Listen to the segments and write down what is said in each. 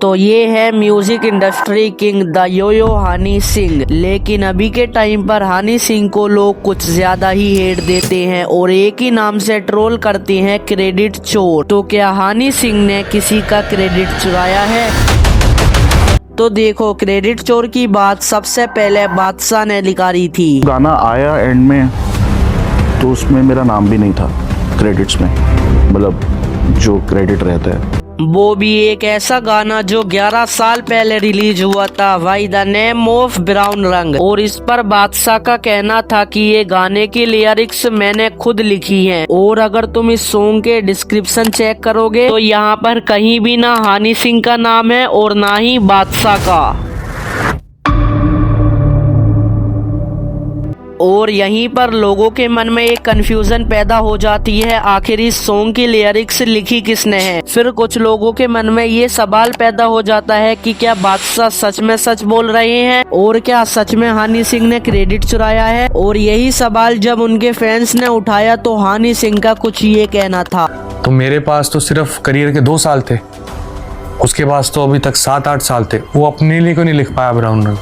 तो ये है music industry king the Yo Yo Honey Singh. लेकिन अभी के टाइम पर हनी सिंह को लोग कुछ ज्यादा ही हेट देते हैं और एक ही नाम से ट्रोल करते हैं, क्रेडिट चोर। तो क्या हनी सिंह ने किसी का क्रेडिट चुराया है? तो देखो, क्रेडिट चोर की बात सबसे पहले बादशाह ने निकाली थी। गाना आया एंड में तो उसमें मेरा नाम भी नहीं था क्रेडिट्स में, मतलब जो क्रेडिट रहता है। वो भी एक ऐसा गाना जो 11 साल पहले रिलीज हुआ था, by the name of brown रंग। और इस पर बादशाह का कहना था कि ये गाने की लिरिक्स मैंने खुद लिखी हैं। और अगर तुम इस सॉन्ग के डिस्क्रिप्शन चेक करोगे तो यहाँ पर कहीं भी ना हनी सिंह का नाम है और ना ही बादशाह का। और यहीं पर लोगों के मन में एक कंफ्यूजन पैदा हो जाती है, आखिर इस सॉन्ग की लिरिक्स लिखी किसने है। फिर कुछ लोगों के मन में ये सवाल पैदा हो जाता है कि क्या बादशाह सच में सच बोल रहे हैं और क्या सच में हनी सिंह ने क्रेडिट चुराया है। और यही सवाल जब उनके फैंस ने उठाया तो हनी सिंह का कुछ ये कहना था। तो मेरे पास तो सिर्फ करियर के 2 साल थे, उसके पास तो अभी तक 7-8 साल थे। वो अपने लिए क्यों नहीं लिख पाया ब्राउन रंग?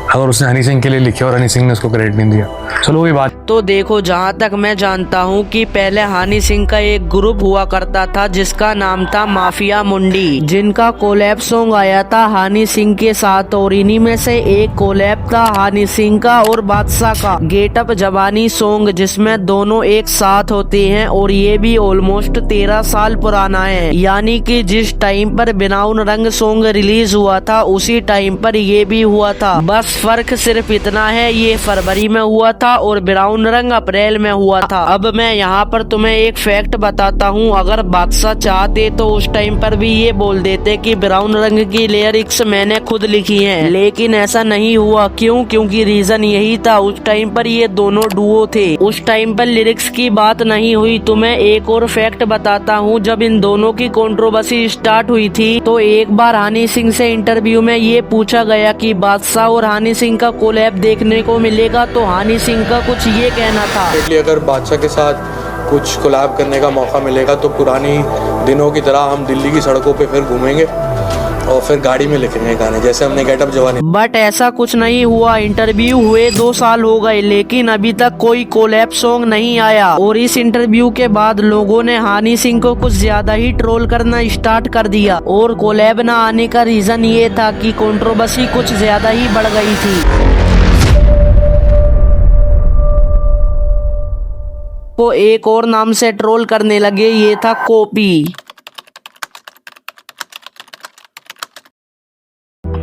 अगर उसने हनी सिंह के लिए लिखे और हनी सिंह ने उसको क्रेडिट नहीं दिया, चलो वही बात। तो देखो, जहाँ तक मैं जानता हूँ कि पहले हनी सिंह का एक ग्रुप हुआ करता था जिसका नाम था माफिया मुंडी, जिनका कोलैब सॉन्ग आया था हनी सिंह के साथ। और इन्हीं में से एक कोलैब था हनी सिंह का और बादशाह का गेट अप जवानी सॉन्ग, जिसमें दोनों एक साथ होते हैं। और ये भी ऑलमोस्ट 13 साल पुराना है, यानी कि जिस टाइम पर ब्राउन रंग सॉन्ग रिलीज हुआ था उसी टाइम पर ये भी हुआ था। बस फर्क सिर्फ इतना है, ये फरवरी में हुआ था और ब्राउन रंग अप्रैल में हुआ था। अब मैं यहाँ पर तुम्हें एक फैक्ट बताता हूँ, अगर बादशाह चाहते तो उस टाइम पर भी ये बोल देते कि ब्राउन रंग की लिरिक्स मैंने खुद लिखी हैं। लेकिन ऐसा नहीं हुआ। क्यों? क्योंकि रीजन यही था, उस टाइम पर ये दोनों डुओ थे, उस टाइम पर लिरिक्स की बात नहीं हुई। तुम्हें एक और फैक्ट बताता हूँ, जब इन दोनों की कंट्रोवर्सी स्टार्ट हुई थी तो एक बार हनी सिंह से इंटरव्यू में ये पूछा गया कि बादशाह और हनी सिंह का कोलैब देखने को मिलेगा, तो हनी सिंह का कुछ ये कहना था। अगर बादशाह के साथ कुछ कोलैब करने का मौका मिलेगा तो पुरानी दिनों की तरह हम दिल्ली की सड़कों पे फिर घूमेंगे और फिर गाड़ी में लिखेंगे गाने, जैसे हमने गेट अप जवानी। बट ऐसा कुछ नहीं हुआ। इंटरव्यू हुए 2 साल हो गए लेकिन अभी तक कोई कोलैब सॉन्ग नहीं आया। और इस इंटरव्यू के बाद लोगों ने हनी सिंह को कुछ ज्यादा ही ट्रोल करना स्टार्ट कर दिया। और कोलैब ना आने का रीजन ये था कि कंट्रोवर्सी कुछ ज्यादा ही बढ़ गई थी। को एक और नाम से ट्रोल करने लगे, ये था कॉपी।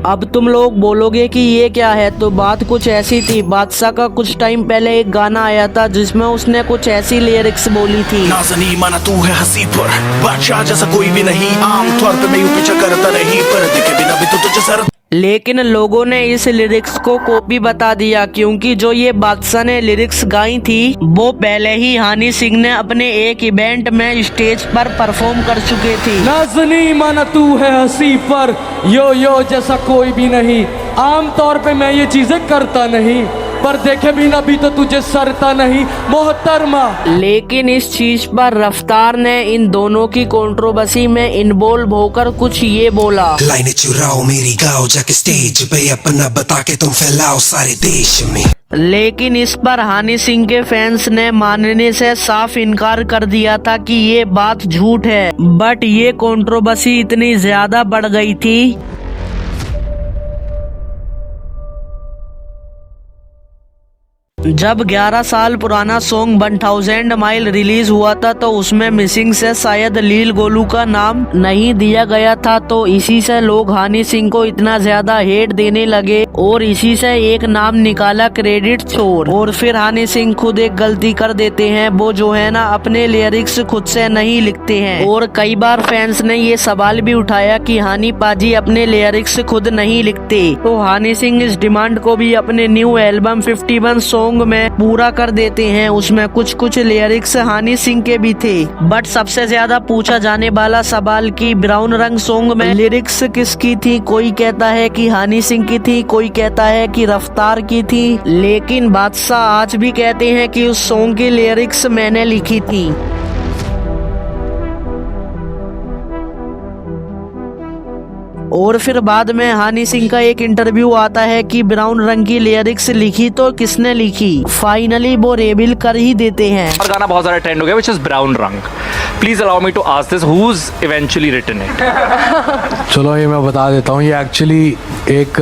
अब तुम लोग बोलोगे कि ये क्या है, तो बात कुछ ऐसी थी। बादशाह का कुछ टाइम पहले एक गाना आया था जिसमें उसने कुछ ऐसी लिरिक्स बोली थी। नाज़नी माना तू है हंसी पर, बादशाह जैसा कोई भी नहीं, आम तौर पे मैं यूं पीछा करता नहीं, पर देखे बिना भी तो तुझे सर। लेकिन लोगों ने इस लिरिक्स को कॉपी बता दिया, क्योंकि जो ये बादशाह ने लिरिक्स गाई थी वो पहले ही हनी सिंह ने अपने एक इवेंट में स्टेज पर परफॉर्म कर चुके थे। नाज़नी माना तू है हंसी पर, यो जैसा कोई भी नहीं, आम तौर पे मैं ये चीजें करता नहीं, पर देखे बिना भी तो तुझे सरता नहीं मोहतरमा। लेकिन इस चीज पर रफ्तार ने इन दोनों की कंट्रोवर्सी में इन्वॉल्व होकर कुछ ये बोला। लाइनें चुराओ मेरी गाओ जाके स्टेज पे अपना बता के तुम फैलाओ सारे देश में। लेकिन इस पर हनी सिंह के फैंस ने मानने से साफ इनकार कर दिया था कि ये बात झूठ है। बट ये कंट्रोवर्सी इतनी ज्यादा बढ़ गई थी जब 11 साल पुराना सॉन्ग 1000 माइल रिलीज हुआ था तो उसमें मिसिंग से शायद लील गोलू का नाम नहीं दिया गया था। तो इसी से लोग हनी सिंह को इतना ज्यादा हेट देने लगे और इसी से एक नाम निकाला, क्रेडिट चोर। और फिर हनी सिंह खुद एक गलती कर देते हैं, वो जो है ना अपने लिरिक्स खुद से नहीं लिखते हैं। और कई बार फैंस ने ये सवाल भी उठाया कि हनी पाजी अपने लिरिक्स खुद नहीं लिखते। तो हनी सिंह इस डिमांड को भी अपने न्यू एल्बम 51 सॉन्ग में पूरा कर देते हैं। उसमें कुछ लिरिक्स हनी सिंह के भी थे। बट सबसे ज्यादा पूछा जाने वाला सवाल कि ब्राउन रंग सॉन्ग में लिरिक्स किसकी थी, कोई कहता है कि हनी सिंह की थी, कोई कहता है कि रफ्तार की थी। लेकिन बादशाह आज भी कहते हैं कि उस सॉन्ग की लिरिक्स मैंने लिखी थी। और फिर बाद में हानी सिंह का एक इंटरव्यू आता है कि ब्राउन रंग की लिरिक्स लिखी तो किसने लिखी। फाइनली वो रिवील कर ही देते हैं। और गाना बहुत सारा ट्रेंड हो गया विच इज ब्राउन रंग। Please allow me to ask this, who is eventually written it? चलो ये मैं बता देता हूँ। ये एक्चुअली एक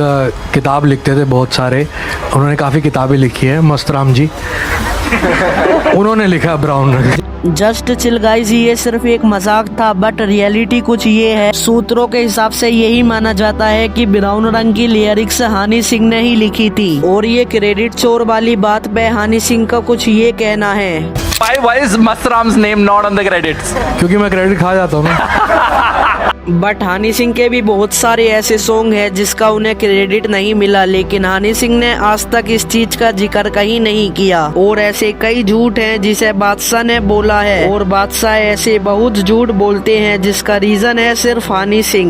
किताब लिखते थे बहुत सारे, उन्होंने काफ़ी किताबें लिखी है, मस्तराम जी, उन्होंने लिखा ब्राउन रंग। जस्ट चिल गाइस, ये सिर्फ एक मजाक था, बट रियलिटी कुछ ये है। सूत्रों के हिसाब से यही माना जाता है कि ब्राउन रंग की लिरिक्स हानी सिंह ने ही लिखी थी। और ये क्रेडिट चोर वाली बात पे हानी सिंह का कुछ ये कहना है। Why is Masram's name not on the credits? क्योंकि मैं क्रेडिट खा जाता हूँ ना। बट हानी सिंह के भी बहुत सारे ऐसे सॉन्ग हैं जिसका उन्हें क्रेडिट नहीं मिला, लेकिन हानी सिंह ने आज तक इस चीज का जिक्र कहीं नहीं किया। और ऐसे कई झूठ हैं जिसे बादशाह ने बोला है, और बादशाह ऐसे बहुत झूठ बोलते हैं जिसका रीजन है सिर्फ हानी सिंह।